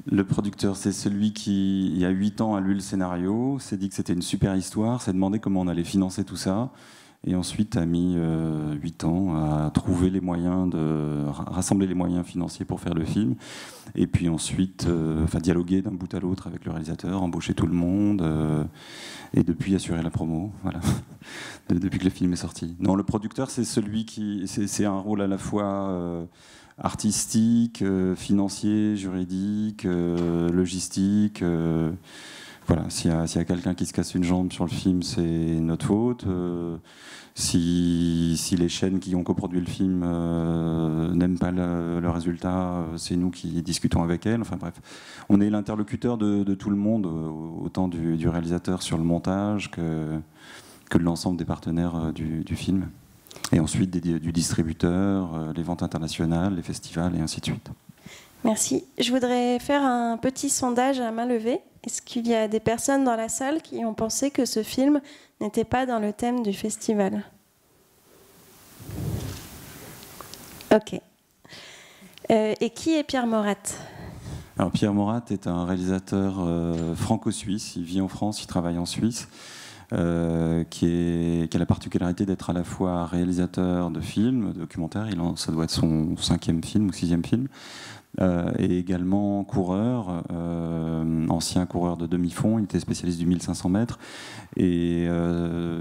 Le producteur, c'est celui qui, il y a 8 ans, a lu le scénario, s'est dit que c'était une super histoire, s'est demandé comment on allait financer tout ça, et ensuite a mis 8 ans à trouver les moyens rassembler les moyens financiers pour faire le film, et puis ensuite dialoguer d'un bout à l'autre avec le réalisateur, embaucher tout le monde, et depuis assurer la promo, voilà, depuis que le film est sorti. Non, le producteur, c'est celui qui, c'est un rôle à la fois artistique, financier, juridique, logistique. Voilà, s'il y a quelqu'un qui se casse une jambe sur le film, c'est notre faute. Si les chaînes qui ont coproduit le film n'aiment pas le résultat, c'est nous qui discutons avec elles. Enfin bref, on est l'interlocuteur de tout le monde, autant du réalisateur sur le montage que de l'ensemble des partenaires du film. Et ensuite du distributeur, les ventes internationales, les festivals et ainsi de suite. Merci. Je voudrais faire un petit sondage à main levée. Est-ce qu'il y a des personnes dans la salle qui ont pensé que ce film n'était pas dans le thème du festival? Ok. Et qui est Pierre Morat? Alors Pierre Morat est un réalisateur franco-suisse. Il vit en France, il travaille en Suisse. Qui a la particularité d'être à la fois réalisateur de films, de documentaires, ça doit être son 5e film ou 6e film, et également coureur, ancien coureur de demi-fond, il était spécialiste du 1500 mètres, et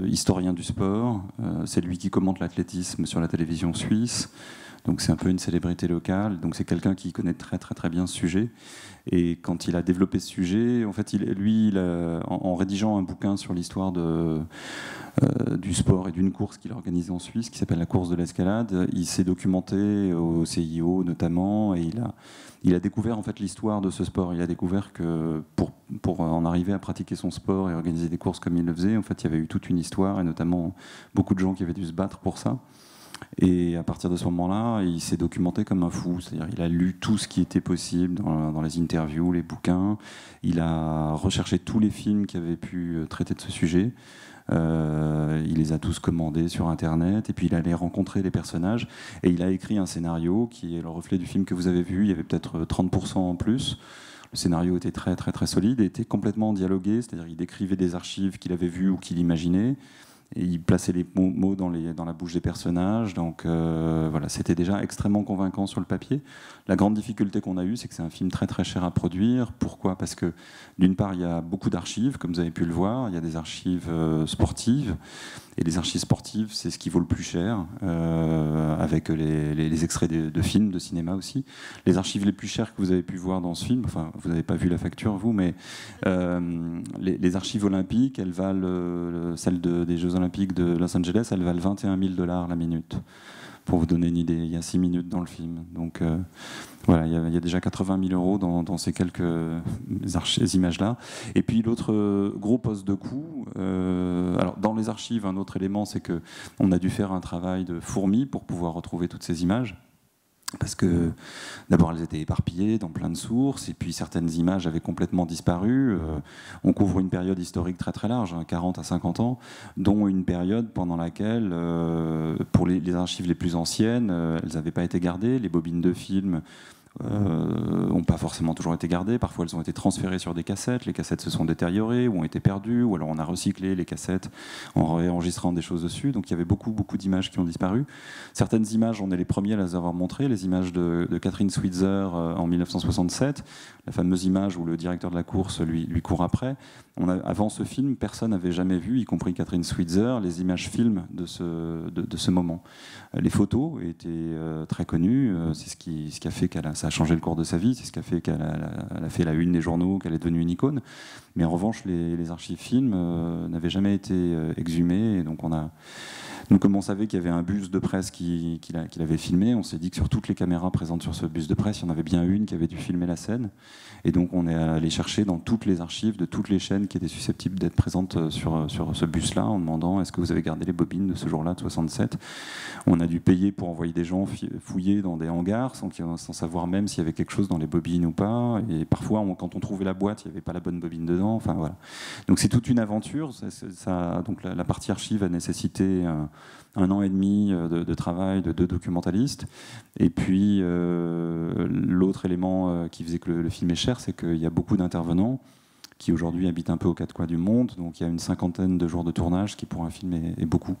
historien du sport, c'est lui qui commente l'athlétisme sur la télévision suisse. Donc c'est un peu une célébrité locale, donc c'est quelqu'un qui connaît très très très bien ce sujet. Et quand il a développé ce sujet, en fait, en rédigeant un bouquin sur l'histoire du sport et d'une course qu'il a organisée en Suisse, qui s'appelle la course de l'escalade, il s'est documenté au CIO notamment, et il a découvert en fait l'histoire de ce sport. Il a découvert que pour en arriver à pratiquer son sport et organiser des courses comme il le faisait, en fait, il y avait eu toute une histoire, et notamment beaucoup de gens qui avaient dû se battre pour ça. Et à partir de ce moment-là, il s'est documenté comme un fou. C'est-à-dire, il a lu tout ce qui était possible dans les interviews, les bouquins. Il a recherché tous les films qui avaient pu traiter de ce sujet. Il les a tous commandés sur Internet. Et puis, il allait rencontrer les personnages. Et il a écrit un scénario qui est le reflet du film que vous avez vu. Il y avait peut-être 30% en plus. Le scénario était très, très, très solide et était complètement dialogué. C'est-à-dire, il décrivait des archives qu'il avait vues ou qu'il imaginait. Et il plaçait les mots dans la bouche des personnages. Donc voilà, c'était déjà extrêmement convaincant sur le papier. La grande difficulté qu'on a eue, c'est que c'est un film très très cher à produire. Pourquoi? Parce que d'une part, il y a beaucoup d'archives, comme vous avez pu le voir. Il y a des archives sportives. Et les archives sportives, c'est ce qui vaut le plus cher, avec les extraits de films, de cinéma aussi. Les archives les plus chères que vous avez pu voir dans ce film, enfin, vous n'avez pas vu la facture, vous, mais les archives olympiques, elles valent, celles des Jeux Olympiques de Los Angeles, elles valent 21 000 $ la minute. Pour vous donner une idée, il y a 6 minutes dans le film. Donc voilà, il y a déjà 80 000 € dans ces quelques images-là. Et puis l'autre gros poste de coût, alors dans les archives, un autre élément, c'est qu'on a dû faire un travail de fourmi pour pouvoir retrouver toutes ces images. Parce que d'abord elles étaient éparpillées dans plein de sources, et puis certaines images avaient complètement disparu. On couvre une période historique très très large, 40 à 50 ans, dont une période pendant laquelle, pour les archives les plus anciennes, elles n'avaient pas été gardées. Les bobines de films n'ont pas forcément toujours été gardées. Parfois elles ont été transférées sur des cassettes, les cassettes se sont détériorées ou ont été perdues, ou alors on a recyclé les cassettes en réenregistrant des choses dessus. Donc il y avait beaucoup d'images qui ont disparu. Certaines images, on est les premiers à les avoir montrées, les images de Catherine Switzer en 1967, la fameuse image où le directeur de la course lui court après. Avant ce film, personne n'avait jamais vu, y compris Catherine Switzer, les images films de ce moment. Les photos étaient très connues, c'est ce qui a fait ça a changé le cours de sa vie, c'est ce qui a fait qu'elle a fait la une des journaux, qu'elle est devenue une icône. Mais en revanche, les archives films n'avaient jamais été exhumées, et donc nous, comme on savait qu'il y avait un bus de presse qu'il avait filmé, on s'est dit que sur toutes les caméras présentes sur ce bus de presse, il y en avait bien une qui avait dû filmer la scène. Et donc on est allé chercher dans toutes les archives de toutes les chaînes qui étaient susceptibles d'être présentes sur ce bus-là, en demandant est-ce que vous avez gardé les bobines de ce jour-là, de 67. On a dû payer pour envoyer des gens fouiller dans des hangars sans savoir même s'il y avait quelque chose dans les bobines ou pas. Et parfois, quand on trouvait la boîte, il n'y avait pas la bonne bobine dedans. Enfin, voilà. Donc c'est toute une aventure. Donc la partie archive a nécessité un an et demi de travail de 2 documentalistes. Et puis l'autre élément qui faisait que le film est cher, c'est qu'il y a beaucoup d'intervenants qui aujourd'hui habitent un peu aux 4 coins du monde. Donc il y a une 50aine de jours de tournage, ce qui pour un film est beaucoup.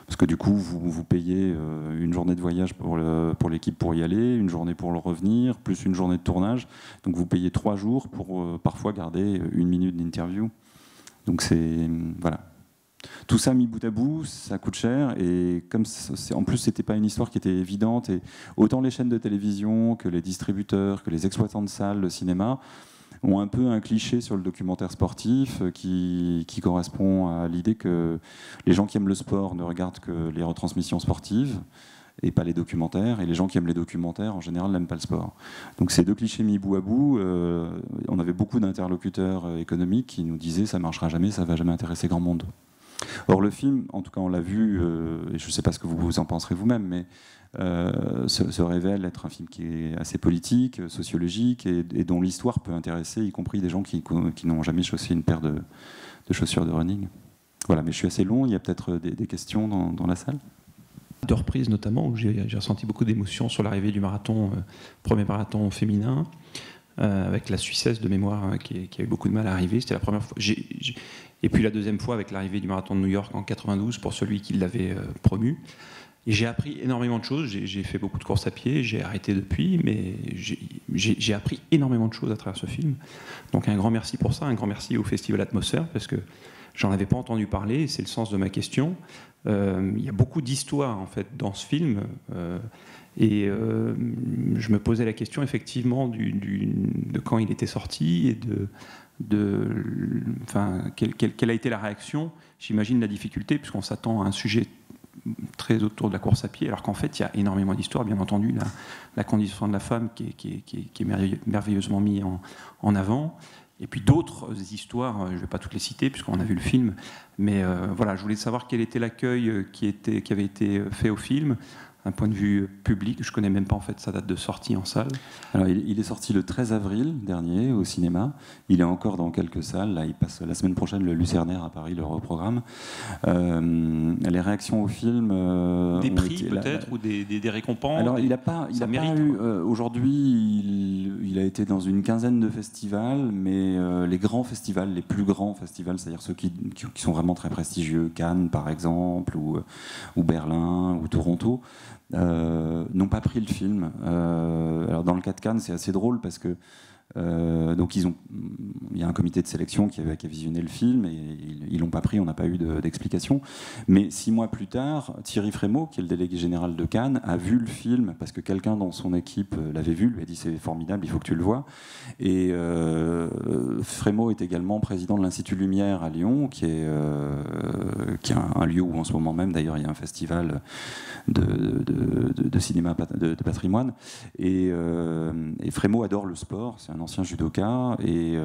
Parce que du coup, vous payez une journée de voyage pour l'équipe pour y aller, une journée pour le revenir, plus une journée de tournage. Donc vous payez 3 jours pour parfois garder 1 minute d'interview. Donc c'est... voilà. Tout ça mis bout à bout, ça coûte cher. Et comme en plus, c'était pas une histoire qui était évidente. Et autant les chaînes de télévision que les distributeurs, que les exploitants de salles de cinéma ont un peu un cliché sur le documentaire sportif qui correspond à l'idée que les gens qui aiment le sport ne regardent que les retransmissions sportives et pas les documentaires, et les gens qui aiment les documentaires en général n'aiment pas le sport. Donc ces 2 clichés mis bout à bout, on avait beaucoup d'interlocuteurs économiques qui nous disaient ça marchera jamais, ça va jamais intéresser grand monde. Or le film, en tout cas on l'a vu, et je ne sais pas ce que vous en penserez vous-même, mais se révèle être un film qui est assez politique, sociologique, et dont l'histoire peut intéresser, y compris des gens qui n'ont jamais chaussé une paire de chaussures de running. Voilà, mais je suis assez long, il y a peut-être des questions dans la salle. 2 reprises notamment, où j'ai ressenti beaucoup d'émotions sur l'arrivée du marathon, premier marathon féminin, avec la Suissesse de mémoire qui a eu beaucoup de mal à arriver. C'était la première fois. Et puis la deuxième fois avec l'arrivée du marathon de New York en 92 pour celui qui l'avait promu. Et j'ai appris énormément de choses. J'ai fait beaucoup de courses à pied, j'ai arrêté depuis, mais j'ai appris énormément de choses à travers ce film. Donc un grand merci pour ça, un grand merci au Festival Atmosphère, parce que j'en avais pas entendu parler, et c'est le sens de ma question. Il y a beaucoup d'histoires en fait dans ce film. Et je me posais la question effectivement de quand il était sorti et quelle a été la réaction. J'imagine la difficulté, puisqu'on s'attend à un sujet très autour de la course à pied, alors qu'en fait il y a énormément d'histoires. Bien entendu, la condition de la femme qui est merveilleusement mise en avant. Et puis d'autres histoires, je ne vais pas toutes les citer puisqu'on a vu le film, mais voilà, je voulais savoir quel était l'accueil qui avait été fait au film. Un point de vue public, je ne connais même pas en fait sa date de sortie en salle. Alors, il est sorti le 13 avril dernier au cinéma. Il est encore dans quelques salles. Là, il passe la semaine prochaine le Lucernaire à Paris, le reprogramme. Les réactions au film... des prix peut-être ou des récompenses. Alors, il n'a pas eu... Aujourd'hui, il a été dans une quinzaine de festivals, mais les grands festivals, les plus grands festivals, c'est-à-dire ceux qui sont vraiment très prestigieux, Cannes par exemple, ou Berlin, ou Toronto, n'ont pas pris le film. Alors dans le cas de Cannes, c'est assez drôle parce que donc il y a un comité de sélection qui a visionné le film et ils l'ont pas pris, on n'a pas eu d'explication. Mais 6 mois plus tard, Thierry Frémaux, qui est le délégué général de Cannes, a vu le film parce que quelqu'un dans son équipe l'avait vu, lui a dit c'est formidable, il faut que tu le vois. Et Frémaux est également président de l'Institut Lumière à Lyon, qui est un lieu où en ce moment même d'ailleurs il y a un festival de cinéma de patrimoine. Et Frémaux adore le sport, c'est un ancien judoka, et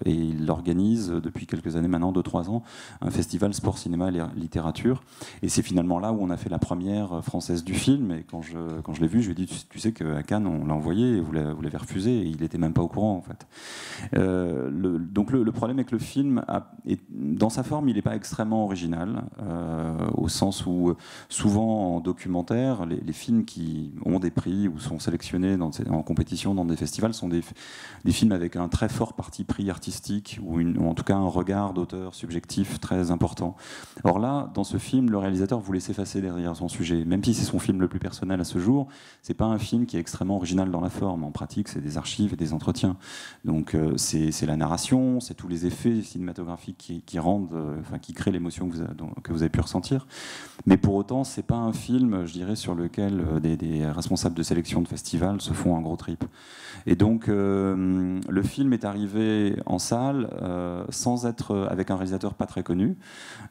il organise depuis quelques années maintenant, 2-3 ans, un festival sport, cinéma et littérature. Et c'est finalement là où on a fait la première française du film. Et quand je l'ai vu, je lui ai dit, tu sais qu'à Cannes, on l'a envoyé et vous l'avez refusé, et il n'était même pas au courant en fait. Donc le problème est que le film, dans sa forme, il n'est pas extrêmement original, au sens où souvent en documentaire, les films qui ont des prix ou sont sélectionnés en compétition dans des festivals sont des films avec un très fort parti pris artistique ou en tout cas un regard d'auteur subjectif très important. Or là, dans ce film, le réalisateur voulait s'effacer derrière son sujet. Même si c'est son film le plus personnel à ce jour, c'est pas un film qui est extrêmement original dans la forme. En pratique, c'est des archives et des entretiens. Donc c'est la narration, c'est tous les effets cinématographiques qui créent l'émotion que vous avez pu ressentir. Mais pour autant, c'est pas un film, je dirais, sur lequel des responsables de sélection de festivals se font un gros trip. Et donc le film est arrivé en salle sans être avec un réalisateur pas très connu,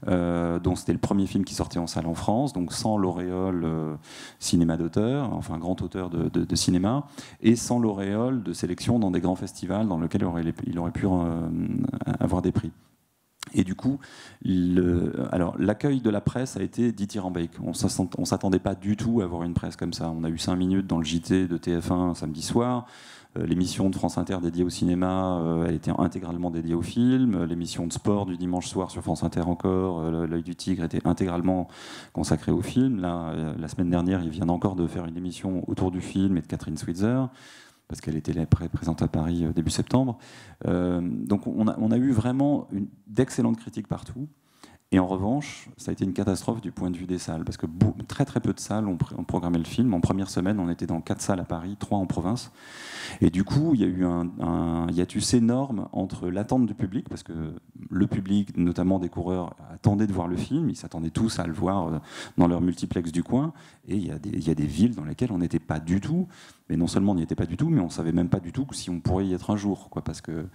dont c'était le premier film qui sortait en salle en France, donc sans l'auréole cinéma d'auteur, enfin grand auteur de cinéma, et sans l'auréole de sélection dans des grands festivals dans lesquels il aurait pu avoir des prix. Et du coup, alors l'accueil de la presse a été dithyrambique. On ne s'attendait pas du tout à avoir une presse comme ça. On a eu 5 minutes dans le JT de TF1 samedi soir. L'émission de France Inter dédiée au cinéma, elle était intégralement dédiée au film. L'émission de sport du dimanche soir sur France Inter encore, L'œil du tigre, était intégralement consacrée au film. Là, la semaine dernière, ils viennent encore de faire une émission autour du film et de Catherine Switzer, parce qu'elle était présente à Paris début septembre. Donc on a eu vraiment d'excellentes critiques partout. Et en revanche, ça a été une catastrophe du point de vue des salles, parce que très très peu de salles ont programmé le film. En première semaine, on était dans 4 salles à Paris, 3 en province. Et du coup, il y a eu un hiatus énorme entre l'attente du public, parce que le public, notamment des coureurs, attendait de voir le film. Ils s'attendaient tous à le voir dans leur multiplex du coin. Et il y a des villes dans lesquelles on n'était pas du tout. Mais non seulement on n'y était pas du tout, mais on ne savait même pas du tout si on pourrait y être un jour, quoi, parce que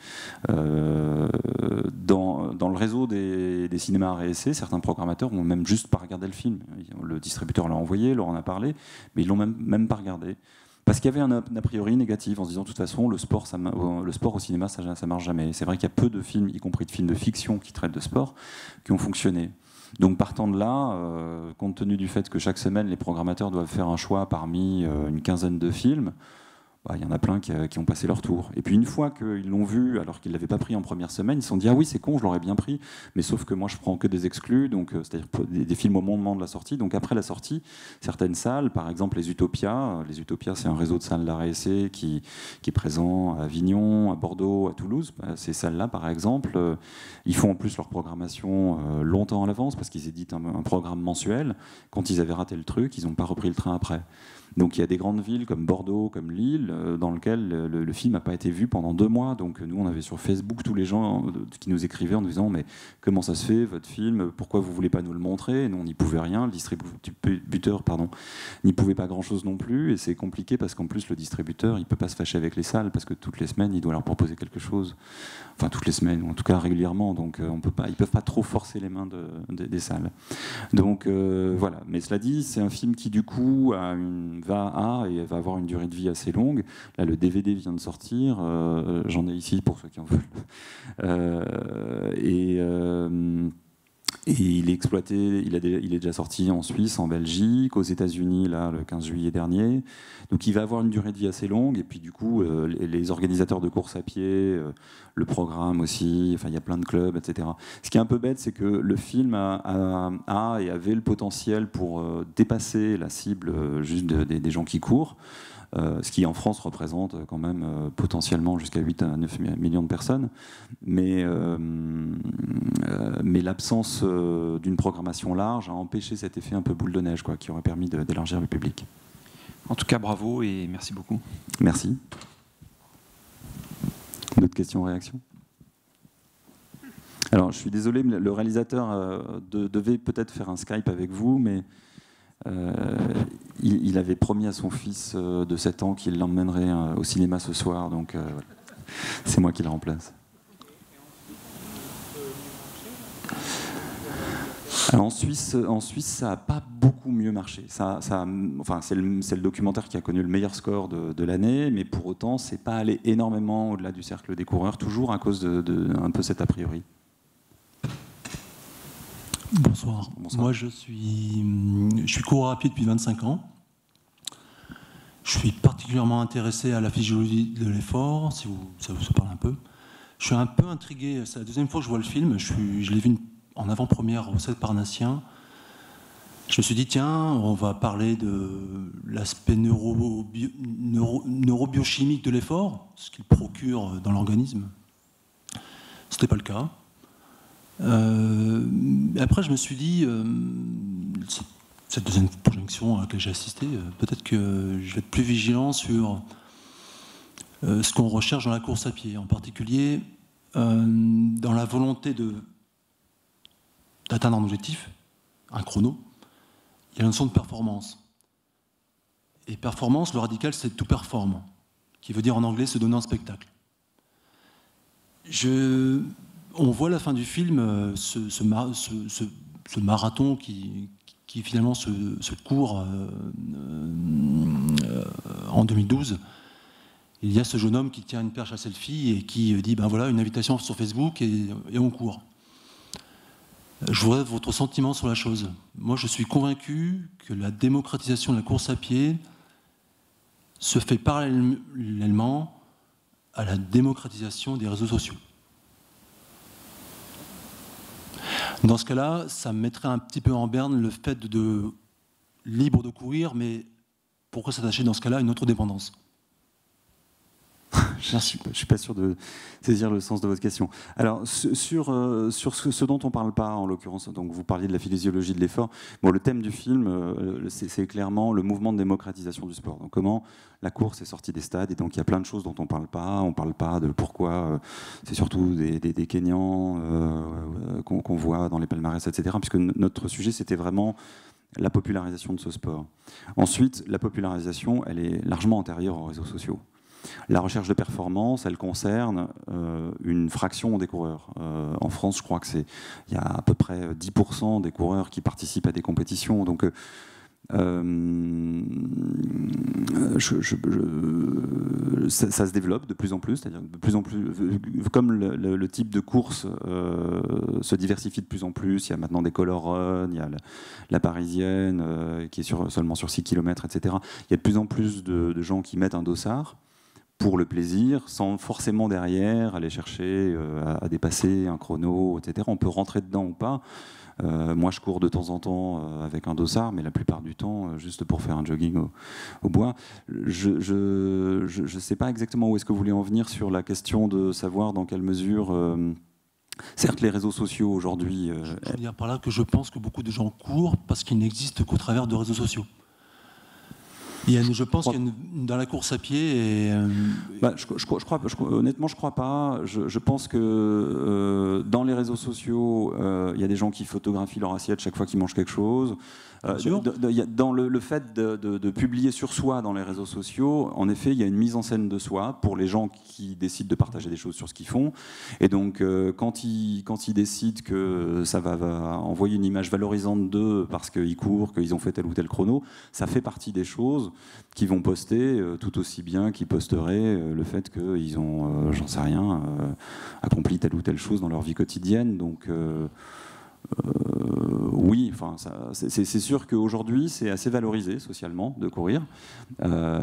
dans le réseau des cinémas RSC, certains programmateurs n'ont même juste pas regardé le film. Le distributeur l'a envoyé, leur en a parlé, mais ils l'ont même pas regardé. Parce qu'il y avait un a priori négatif en se disant de toute façon le sport au cinéma ça marche jamais. C'est vrai qu'il y a peu de films, y compris de films de fiction qui traitent de sport, qui ont fonctionné. Donc partant de là, compte tenu du fait que chaque semaine les programmateurs doivent faire un choix parmi une quinzaine de films, il y en a plein qui ont passé leur tour. Et puis une fois qu'ils l'ont vu, alors qu'ils ne l'avaient pas pris en première semaine, ils se sont dit « Ah oui, c'est con, je l'aurais bien pris, mais sauf que moi je prends que des exclus, donc c'est-à-dire des films au moment de la sortie. » Donc après la sortie, certaines salles, par exemple les Utopia c'est un réseau de salles de la RSC qui est présent à Avignon, à Bordeaux, à Toulouse. Ces salles-là, par exemple, ils font en plus leur programmation longtemps à l'avance, parce qu'ils éditent un programme mensuel. Quand ils avaient raté le truc, ils n'ont pas repris le train après. Donc il y a des grandes villes comme Bordeaux, comme Lille, dans lesquelles le film n'a pas été vu pendant 2 mois. Donc nous, on avait sur Facebook tous les gens qui nous écrivaient en nous disant « Mais comment ça se fait, votre film? Pourquoi vous ne voulez pas nous le montrer ?» Et nous, on n'y pouvait rien. Le distributeur n'y pouvait pas grand-chose non plus. Et c'est compliqué parce qu'en plus, le distributeur, il ne peut pas se fâcher avec les salles parce que toutes les semaines, il doit leur proposer quelque chose. Enfin, toutes les semaines, ou en tout cas régulièrement. Donc ils ne peuvent pas trop forcer les mains des salles. Donc voilà. Mais cela dit, c'est un film qui, du coup, va avoir une durée de vie assez longue. Là, le DVD vient de sortir. J'en ai ici pour ceux qui en veulent. Et il est exploité, il est déjà sorti en Suisse, en Belgique, aux États-Unis, là, le 15 juillet dernier. Donc il va avoir une durée de vie assez longue. Et puis du coup, les organisateurs de course à pied, le programme aussi, enfin il y a plein de clubs, etc. Ce qui est un peu bête, c'est que le film a et avait le potentiel pour dépasser la cible juste des gens qui courent. Ce qui en France représente quand même potentiellement jusqu'à 8 à 9 millions de personnes. Mais l'absence d'une programmation large a empêché cet effet un peu boule de neige, quoi, qui aurait permis d'élargir le public. En tout cas, bravo et merci beaucoup. Merci. D'autres questions, réactions? Alors, je suis désolé, mais le réalisateur devait peut-être faire un Skype avec vous, mais il avait promis à son fils de 7 ans qu'il l'emmènerait au cinéma ce soir, donc c'est moi qui le remplace. Alors en Suisse, ça n'a pas beaucoup mieux marché. Enfin, c'est le documentaire qui a connu le meilleur score de l'année, mais pour autant, c'est pas allé énormément au-delà du cercle des coureurs, toujours à cause de un peu cet a priori. Bonsoir. Moi, je suis coureur à pied depuis 25 ans. Je suis particulièrement intéressé à la physiologie de l'effort, si ça vous parle un peu. Je suis un peu intrigué. C'est la deuxième fois que je vois le film. Je l'ai vu en avant-première au Stade Parnassien. Je me suis dit, tiens, on va parler de l'aspect neurobiochimique de l'effort, ce qu'il procure dans l'organisme. Ce n'était pas le cas. Après, je me suis dit, cette deuxième projection à laquelle j'ai assisté, peut-être que je vais être plus vigilant sur ce qu'on recherche dans la course à pied, en particulier dans la volonté d'atteindre un objectif, un chrono. Il y a la notion de performance. Et performance, le radical, c'est tout perform, qui veut dire en anglais se donner un spectacle. On voit à la fin du film ce marathon qui finalement se court en 2012. Il y a ce jeune homme qui tient une perche à selfie et qui dit ben voilà, une invitation sur Facebook et on court. Je voudrais votre sentiment sur la chose. Moi, je suis convaincu que la démocratisation de la course à pied se fait parallèlement à la démocratisation des réseaux sociaux. Dans ce cas-là, ça mettrait un petit peu en berne le fait de libre de courir, mais pourquoi s'attacher dans ce cas-là à une autre dépendance ? Merci. Je ne suis pas sûr de saisir le sens de votre question. Alors, sur ce dont on ne parle pas, en l'occurrence, donc vous parliez de la physiologie de l'effort. Bon, le thème du film, c'est clairement le mouvement de démocratisation du sport. Donc, comment la course est sortie des stades. Et donc, il y a plein de choses dont on ne parle pas. On ne parle pas de pourquoi c'est surtout des Kenyans qu'on voit dans les palmarès, etc. Puisque notre sujet, c'était vraiment la popularisation de ce sport. Ensuite, la popularisation, elle est largement antérieure aux réseaux sociaux. La recherche de performance, elle concerne une fraction des coureurs. En France, je crois qu'il y a à peu près 10% des coureurs qui participent à des compétitions. Donc, ça se développe de plus en plus, c'est-à-dire de plus en plus, comme le type de course se diversifie de plus en plus. Il y a maintenant des color runs, il y a la parisienne qui est seulement sur 6 km, etc. Il y a de plus en plus de gens qui mettent un dossard pour le plaisir, sans forcément derrière aller chercher à dépasser un chrono, etc. On peut rentrer dedans ou pas. Moi, je cours de temps en temps avec un dossard, mais la plupart du temps, juste pour faire un jogging au bois. Je ne sais pas exactement où est-ce que vous voulez en venir sur la question de savoir dans quelle mesure... certes, les réseaux sociaux aujourd'hui... Je veux dire par là que je pense que beaucoup de gens courent parce qu'ils n'existent qu'au travers de réseaux sociaux. Je pense qu'il y a dans la course à pied... honnêtement, je ne crois pas. Je pense que dans les réseaux sociaux, il y a des gens qui photographient leur assiette chaque fois qu'ils mangent quelque chose. Dans le fait de publier sur soi dans les réseaux sociaux, en effet, il y a une mise en scène de soi pour les gens qui décident de partager des choses sur ce qu'ils font. Et donc, quand ils décident que ça va envoyer une image valorisante d'eux parce qu'ils courent, qu'ils ont fait tel ou tel chrono, ça fait partie des choses qu'ils vont poster tout aussi bien qu'ils posteraient le fait qu'ils ont, j'en sais rien, accompli telle ou telle chose dans leur vie quotidienne. Donc... oui, enfin, c'est sûr qu'aujourd'hui c'est assez valorisé socialement de courir,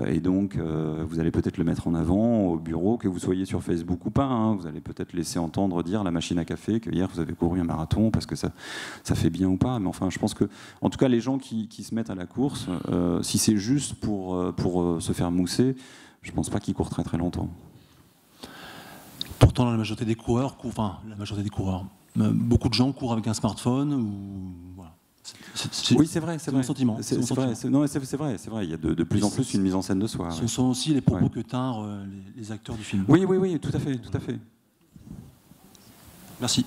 et donc vous allez peut-être le mettre en avant au bureau, que vous soyez sur Facebook ou pas, hein, vous allez peut-être laisser entendre dire à la machine à café que hier vous avez couru un marathon parce que ça fait bien ou pas, mais enfin je pense que en tout cas les gens qui se mettent à la course, si c'est juste pour se faire mousser, je pense pas qu'ils courent très très longtemps. Pourtant la majorité des coureurs, beaucoup de gens courent avec un smartphone. Voilà. Oui, c'est vrai, c'est mon sentiment. C'est vrai. Il y a de plus en plus une mise en scène de soi. Ce sont aussi les propos que tinrent les acteurs du film. Oui, tout à fait. Merci.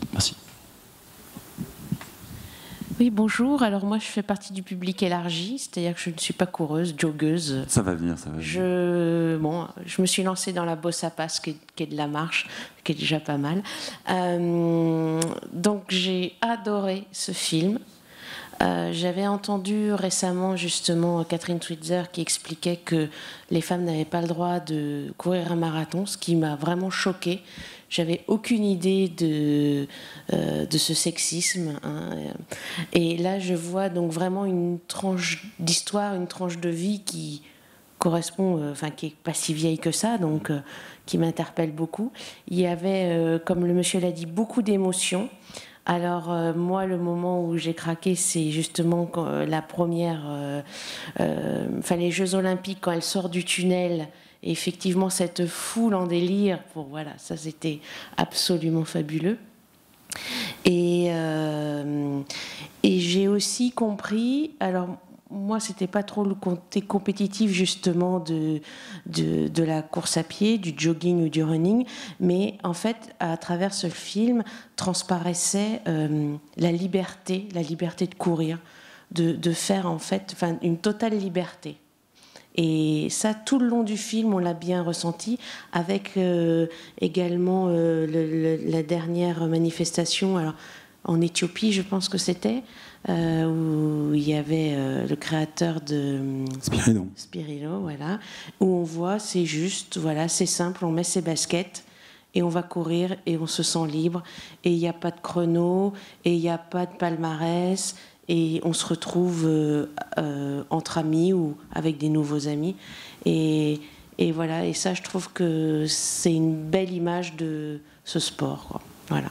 Oui, bonjour. Alors moi, je fais partie du public élargi, c'est-à-dire que je ne suis pas coureuse, joggeuse. Ça va venir. Je me suis lancée dans la bosse à passe, qui est de la marche, qui est déjà pas mal. Donc j'ai adoré ce film. J'avais entendu récemment justement Catherine Switzer qui expliquait que les femmes n'avaient pas le droit de courir un marathon, ce qui m'a vraiment choquée. J'avais aucune idée de ce sexisme, hein. Et là, je vois donc vraiment une tranche d'histoire, une tranche de vie qui correspond, qui est pas si vieille que ça, donc qui m'interpelle beaucoup. Il y avait, comme le monsieur l'a dit, beaucoup d'émotions. Alors moi, le moment où j'ai craqué, c'est justement quand, la première, les Jeux Olympiques, quand elle sort du tunnel. Et effectivement, cette foule en délire, ça c'était absolument fabuleux. Et j'ai aussi compris, alors moi c'était pas trop le côté compétitif justement de la course à pied, du jogging ou du running, mais en fait à travers ce film transparaissait la liberté de courir, de faire en fait une totale liberté. Et ça, tout le long du film, on l'a bien ressenti, avec également la dernière manifestation, alors, en Éthiopie, je pense que c'était, où il y avait le créateur de Spirilo, voilà, où on voit, c'est juste, c'est simple, on met ses baskets et on va courir et on se sent libre et il n'y a pas de chrono et il n'y a pas de palmarès et on se retrouve entre amis ou avec des nouveaux amis et voilà, et ça je trouve que c'est une belle image de ce sport, quoi. Voilà.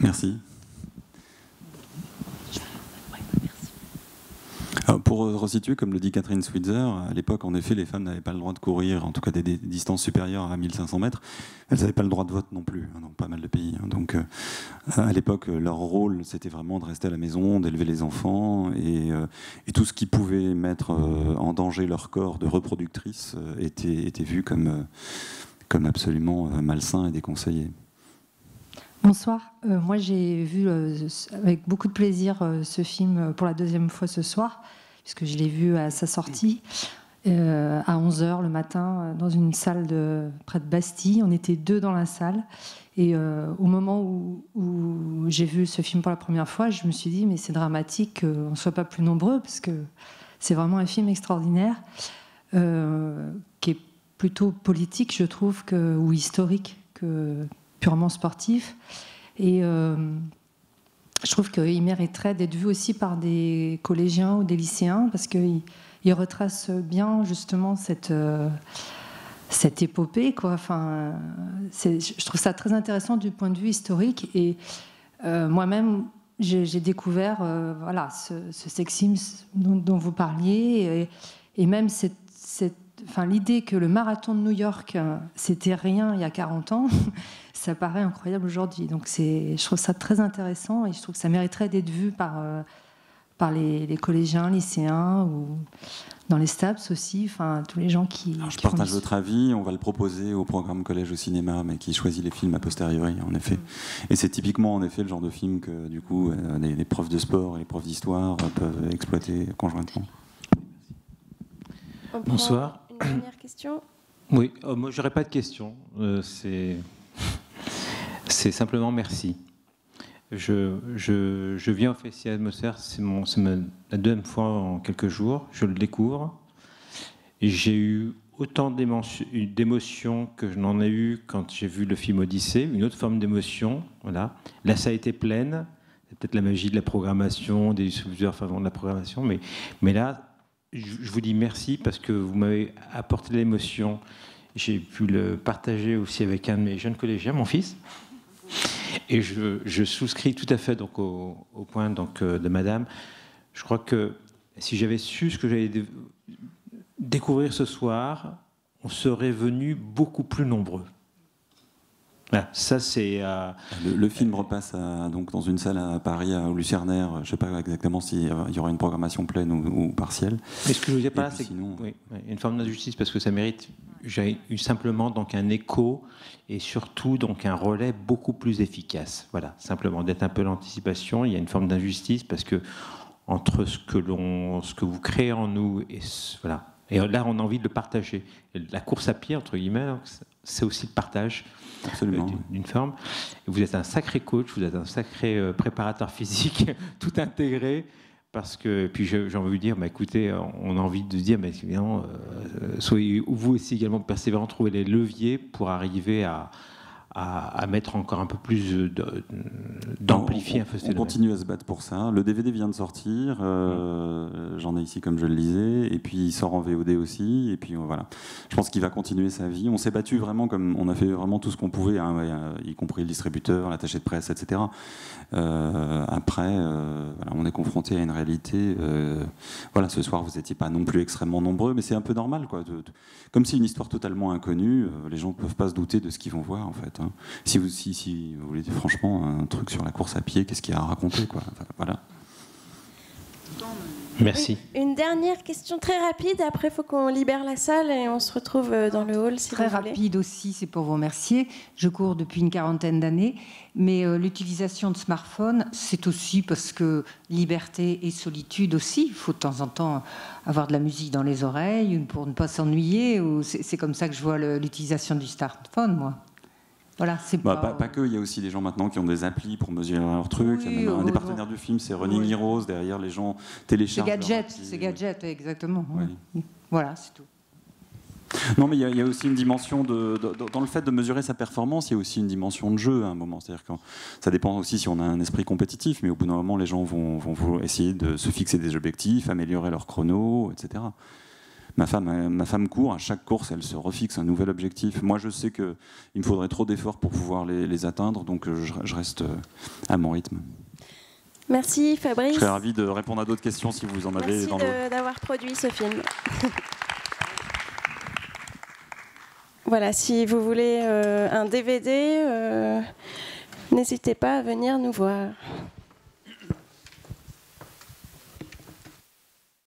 Merci. Alors pour resituer, comme le dit Catherine Switzer, à l'époque, en effet, les femmes n'avaient pas le droit de courir, en tout cas des distances supérieures à 1500 mètres. Elles n'avaient pas le droit de vote non plus, dans pas mal de pays. Donc, à l'époque, leur rôle, c'était vraiment de rester à la maison, d'élever les enfants, et tout ce qui pouvait mettre en danger leur corps de reproductrice était vu comme absolument malsain et déconseillé. Bonsoir. Moi, j'ai vu avec beaucoup de plaisir ce film pour la deuxième fois ce soir, puisque je l'ai vu à sa sortie à 11h le matin dans une salle près de Bastille. On était 2 dans la salle. Et au moment où j'ai vu ce film pour la première fois, je me suis dit, mais c'est dramatique qu'on ne soit pas plus nombreux, parce que c'est vraiment un film extraordinaire, qui est plutôt politique, je trouve, ou historique, que purement sportif. Et je trouve qu'il mériterait d'être vu aussi par des collégiens ou des lycéens, parce qu'il retrace bien justement cette épopée, quoi. Enfin, je trouve ça très intéressant du point de vue historique. Et moi-même, j'ai découvert voilà, ce sexisme dont vous parliez, et même l'idée que le marathon de New York, c'était rien il y a 40 ans, ça paraît incroyable aujourd'hui. Donc je trouve ça très intéressant, et je trouve que ça mériterait d'être vu par les collégiens, lycéens, ou dans les STAPS aussi, enfin tous les gens qui... Alors, je partage votre avis, on va le proposer au programme Collège au cinéma, mais qui choisit les films a posteriori, en effet. Et c'est typiquement, en effet, le genre de film que, du coup, les profs de sport et les profs d'histoire peuvent exploiter conjointement. Bonsoir. Une dernière question ? Oui, moi j'aurais pas de question. C'est simplement merci. Je viens au Festival Atmosphère, c'est la deuxième fois en quelques jours, je le découvre. Et j'ai eu autant d'émotions que je n'en ai eu quand j'ai vu le film Odyssée, une autre forme d'émotion. Voilà. Là, ça a été pleine. C'est peut-être la magie de la programmation, des plusieurs faveurs de la programmation, mais là, je vous dis merci parce que vous m'avez apporté l'émotion. J'ai pu le partager aussi avec un de mes jeunes collégiens, mon fils. Et je souscris tout à fait donc, au point donc, de madame. Je crois que si j'avais su ce que j'allais découvrir ce soir, on serait venus beaucoup plus nombreux. Voilà, ça c'est le film repasse donc dans une salle à Paris, au Lucernaire. Je ne sais pas exactement s'il y aura une programmation pleine ou partielle. Mais ce que je veux dire par là, c'est sinon... qu'il y a une forme d'injustice parce que ça mérite. J'ai eu simplement donc un écho et surtout donc un relais beaucoup plus efficace. Voilà, simplement d'être un peu l'anticipation. Il y a une forme d'injustice parce que entre ce que vous créez en nous et voilà. Et là, on a envie de le partager. Et la course à pied, entre guillemets, c'est aussi le partage. Absolument. D'une forme. Vous êtes un sacré coach, vous êtes un sacré préparateur physique, tout intégré. Parce que, puis j'ai envie de vous dire, écoutez, on a envie de se dire, mais évidemment, soyez vous aussi également persévérants, trouvez les leviers pour arriver à mettre encore un peu plus d'amplifier un peu ces On continue à se battre pour ça. Le DVD vient de sortir, j'en ai ici comme je le lisais, et puis il sort en VOD aussi, et puis voilà. Je pense qu'il va continuer sa vie. On s'est battu vraiment comme on a fait vraiment tout ce qu'on pouvait, hein, y compris le distributeur, l'attaché de presse, etc. Après, voilà, on est confronté à une réalité. Voilà, ce soir, vous n'étiez pas non plus extrêmement nombreux, mais c'est un peu normal, quoi. Comme c'est une histoire totalement inconnue, les gens ne peuvent pas se douter de ce qu'ils vont voir, en fait. Hein. Si vous voulez franchement un truc sur la course à pied, qu'est-ce qu'il y a à raconter, quoi. Enfin, voilà. Merci. Une dernière question très rapide, après il faut qu'on libère la salle et on se retrouve dans le hall si très vous voulez. Rapide aussi, c'est pour vous remercier. Je cours depuis une 40aine d'années, mais l'utilisation de smartphone, c'est aussi parce que liberté et solitude aussi. Il faut de temps en temps avoir de la musique dans les oreilles pour ne pas s'ennuyer. C'est comme ça que je vois l'utilisation du smartphone, moi. Voilà, c'est pas que, il y a aussi des gens maintenant qui ont des applis pour mesurer leurs trucs. Oui, il y a même un des partenaires du film, c'est Running Heroes. Derrière, les gens téléchargent. C'est gadget, exactement. Oui. Voilà, c'est tout. Non, mais il y a aussi une dimension dans le fait de mesurer sa performance, il y a aussi une dimension de jeu à un moment. C'est-à-dire que ça dépend aussi si on a un esprit compétitif, mais au bout d'un moment, les gens vont essayer de se fixer des objectifs, améliorer leur chrono, etc. Ma femme court, à chaque course, elle se refixe un nouvel objectif. Moi, je sais qu'il me faudrait trop d'efforts pour pouvoir les atteindre, donc je reste à mon rythme. Merci Fabrice. Je serais ravi de répondre à d'autres questions si vous en avez. Merci d'avoir produit ce film. Voilà, si vous voulez un DVD, n'hésitez pas à venir nous voir.